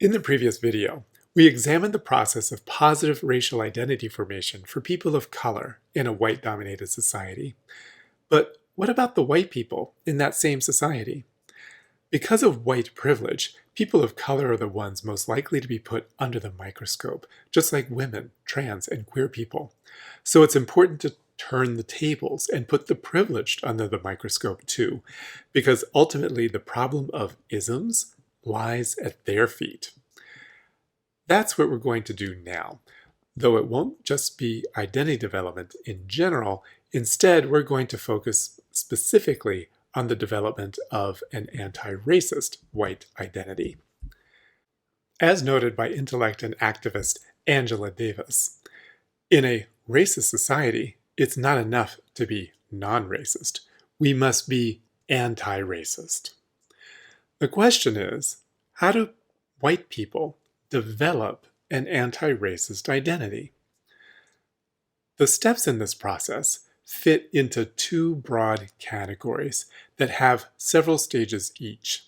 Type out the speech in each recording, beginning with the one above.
In the previous video, we examined the process of positive racial identity formation for people of color in a white-dominated society. But what about the white people in that same society? Because of white privilege, people of color are the ones most likely to be put under the microscope, just like women, trans, and queer people. So it's important to turn the tables and put the privileged under the microscope too, because ultimately the problem of isms lies at their feet. That's what we're going to do now, though it won't just be identity development in general. Instead, we're going to focus specifically on the development of an anti-racist white identity. As noted by intellect and activist Angela Davis, in a racist society, it's not enough to be non-racist. We must be anti-racist. The question is, how do white people develop an anti-racist identity? The steps in this process fit into two broad categories that have several stages each.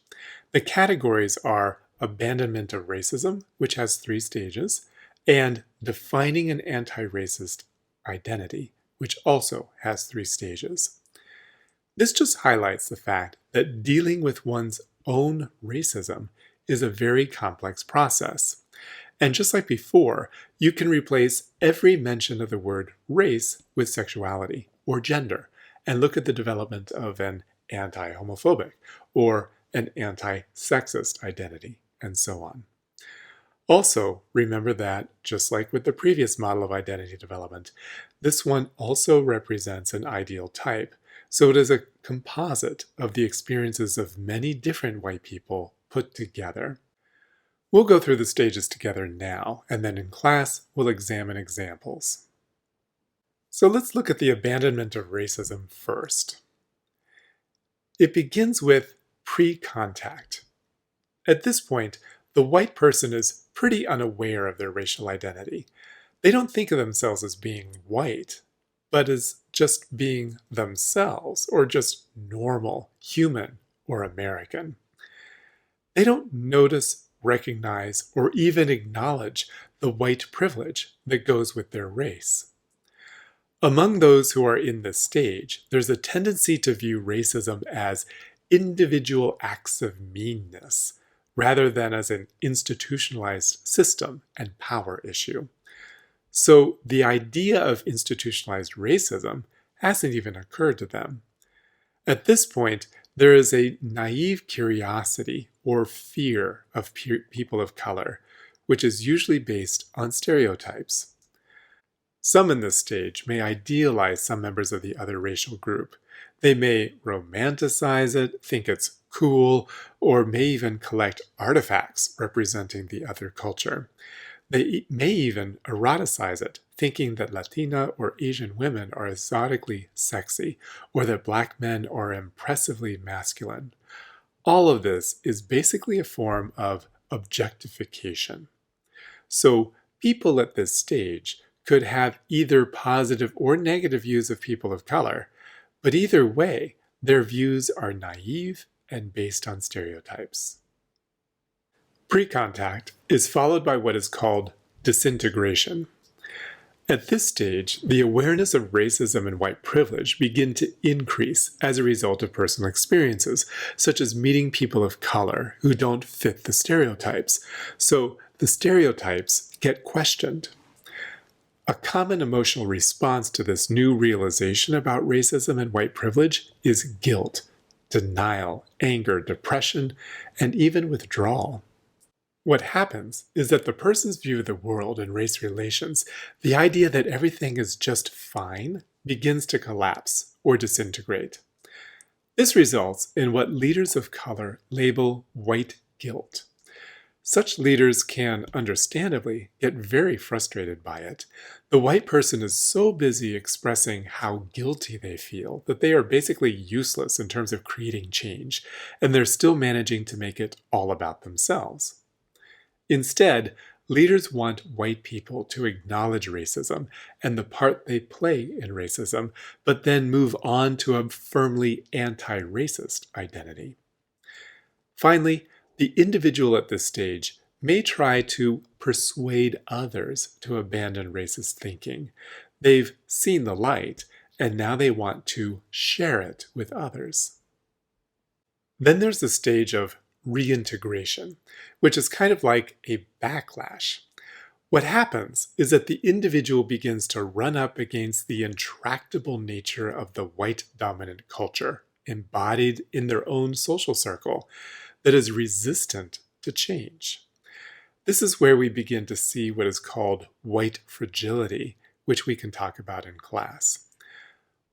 The categories are abandonment of racism, which has 3 stages, and defining an anti-racist identity, which also has 3 stages. This just highlights the fact that dealing with one's own racism is a very complex process. And just like before, you can replace every mention of the word race with sexuality or gender and look at the development of an anti-homophobic or an anti-sexist identity, and so on. Also, remember that, just like with the previous model of identity development, this one also represents an ideal type, so it is a composite of the experiences of many different white people put together. We'll go through the stages together now, and then in class, we'll examine examples. So let's look at the abandonment of racism first. It begins with pre-contact. At this point, the white person is pretty unaware of their racial identity. They don't think of themselves as being white, but as just being themselves, or just normal, human, or American. They don't notice, recognize, or even acknowledge the white privilege that goes with their race. Among those who are in this stage, there's a tendency to view racism as individual acts of meanness, rather than as an institutionalized system and power issue. So the idea of institutionalized racism hasn't even occurred to them. At this point, there is a naive curiosity or fear of people of color, which is usually based on stereotypes. Some in this stage may idealize some members of the other racial group. They may romanticize it, think it's cool, or may even collect artifacts representing the other culture. They may even eroticize it, thinking that Latina or Asian women are exotically sexy, or that Black men are impressively masculine. All of this is basically a form of objectification. So people at this stage could have either positive or negative views of people of color, but either way, their views are naive and based on stereotypes. Pre-contact is followed by what is called disintegration. At this stage, the awareness of racism and white privilege begin to increase as a result of personal experiences, such as meeting people of color who don't fit the stereotypes. So the stereotypes get questioned. A common emotional response to this new realization about racism and white privilege is guilt, denial, anger, depression, and even withdrawal. What happens is that the person's view of the world and race relations, the idea that everything is just fine, begins to collapse or disintegrate. This results in what leaders of color label white guilt. Such leaders can, understandably, get very frustrated by it. The white person is so busy expressing how guilty they feel that they are basically useless in terms of creating change, and they're still managing to make it all about themselves. Instead, leaders want white people to acknowledge racism and the part they play in racism, but then move on to a firmly anti-racist identity. Finally, the individual at this stage may try to persuade others to abandon racist thinking. They've seen the light, and now they want to share it with others. Then there's the stage of reintegration, which is kind of like a backlash. What happens is that the individual begins to run up against the intractable nature of the white dominant culture, embodied in their own social circle, that is resistant to change. This is where we begin to see what is called white fragility, which we can talk about in class.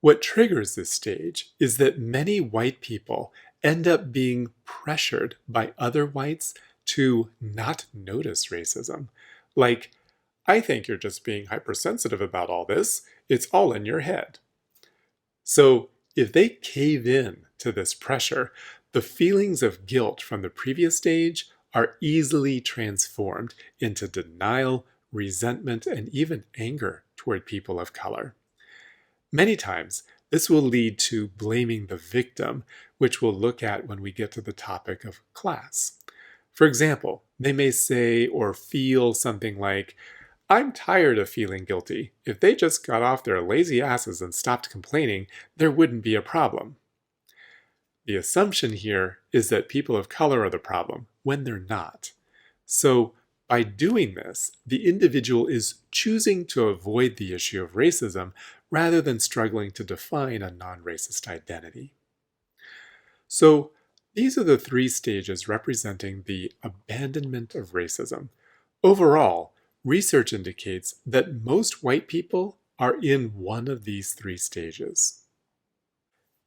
What triggers this stage is that many white people end up being pressured by other whites to not notice racism. Like, I think you're just being hypersensitive about all this. It's all in your head. So if they cave in to this pressure, the feelings of guilt from the previous stage are easily transformed into denial, resentment, and even anger toward people of color. Many times, this will lead to blaming the victim, which we'll look at when we get to the topic of class. For example, they may say or feel something like, I'm tired of feeling guilty. If they just got off their lazy asses and stopped complaining, there wouldn't be a problem. The assumption here is that people of color are the problem, when they're not. So, by doing this, the individual is choosing to avoid the issue of racism rather than struggling to define a non-racist identity. So, these are the three stages representing the abandonment of racism. Overall, research indicates that most white people are in one of these three stages.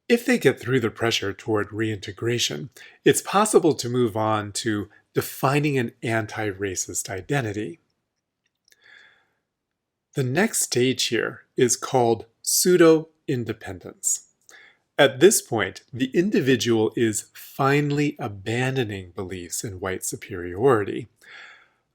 If they get through the pressure toward reintegration, it's possible to move on to defining an anti-racist identity. The next stage here is called pseudo-independence. At this point, the individual is finally abandoning beliefs in white superiority.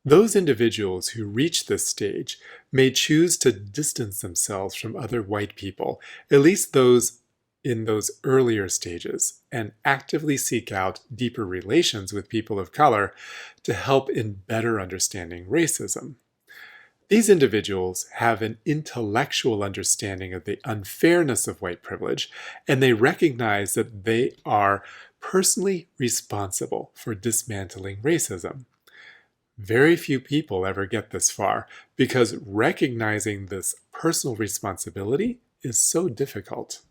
Those individuals who reach this stage may choose to distance themselves from other white people, at least those in those earlier stages, and actively seek out deeper relations with people of color to help in better understanding racism. These individuals have an intellectual understanding of the unfairness of white privilege, and they recognize that they are personally responsible for dismantling racism. Very few people ever get this far because recognizing this personal responsibility is so difficult.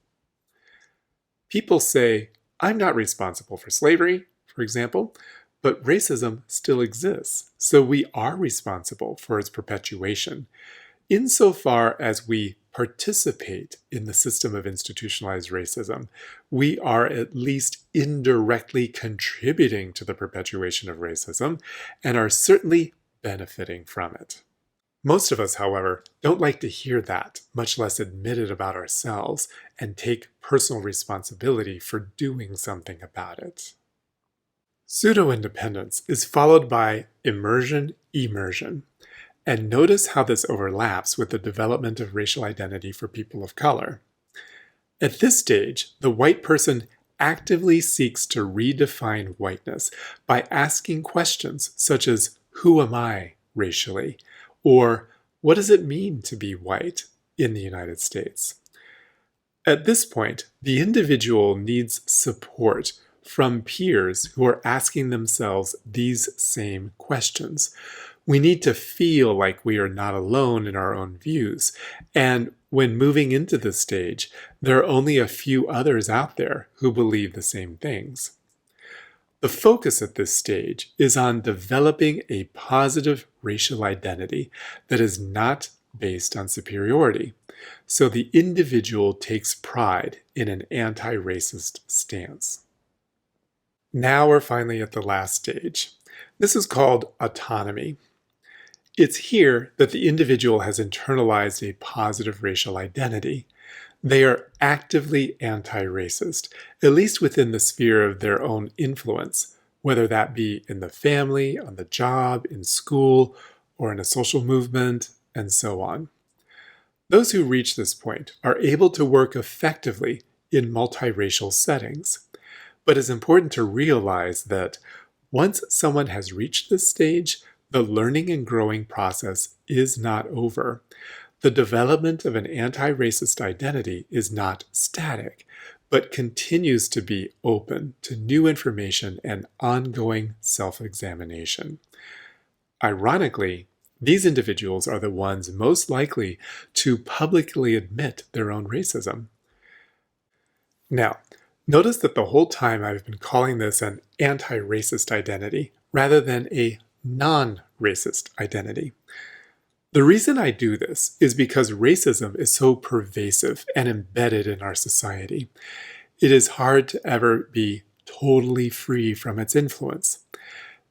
People say, I'm not responsible for slavery, for example, but racism still exists, so we are responsible for its perpetuation, insofar as we participate in the system of institutionalized racism. We are at least indirectly contributing to the perpetuation of racism and are certainly benefiting from it. Most of us, however, don't like to hear that, much less admit it about ourselves and take personal responsibility for doing something about it. Pseudo-independence is followed by immersion. And notice how this overlaps with the development of racial identity for people of color. At this stage, the white person actively seeks to redefine whiteness by asking questions such as, who am I racially? Or what does it mean to be white in the United States? At this point, the individual needs support from peers who are asking themselves these same questions. We need to feel like we are not alone in our own views. And when moving into this stage, there are only a few others out there who believe the same things. The focus at this stage is on developing a positive racial identity that is not based on superiority. So the individual takes pride in an anti-racist stance. Now we're finally at the last stage. This is called autonomy. It's here that the individual has internalized a positive racial identity. They are actively anti-racist, at least within the sphere of their own influence, whether that be in the family, on the job, in school, or in a social movement, and so on. Those who reach this point are able to work effectively in multiracial settings. But it's important to realize that Once someone has reached this stage, the learning and growing process is not over. The development of an anti-racist identity is not static, but continues to be open to new information and ongoing self-examination. Ironically, these individuals are the ones most likely to publicly admit their own racism. Now, notice that the whole time I've been calling this an anti-racist identity rather than a non-racist identity. The reason I do this is because racism is so pervasive and embedded in our society. It is hard to ever be totally free from its influence.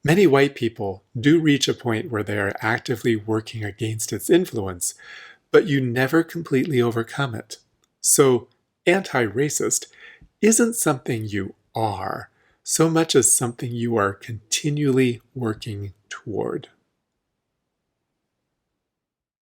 Many white people do reach a point where they are actively working against its influence, but you never completely overcome it. So, anti-racist isn't something you are, so much as something you are continually working toward.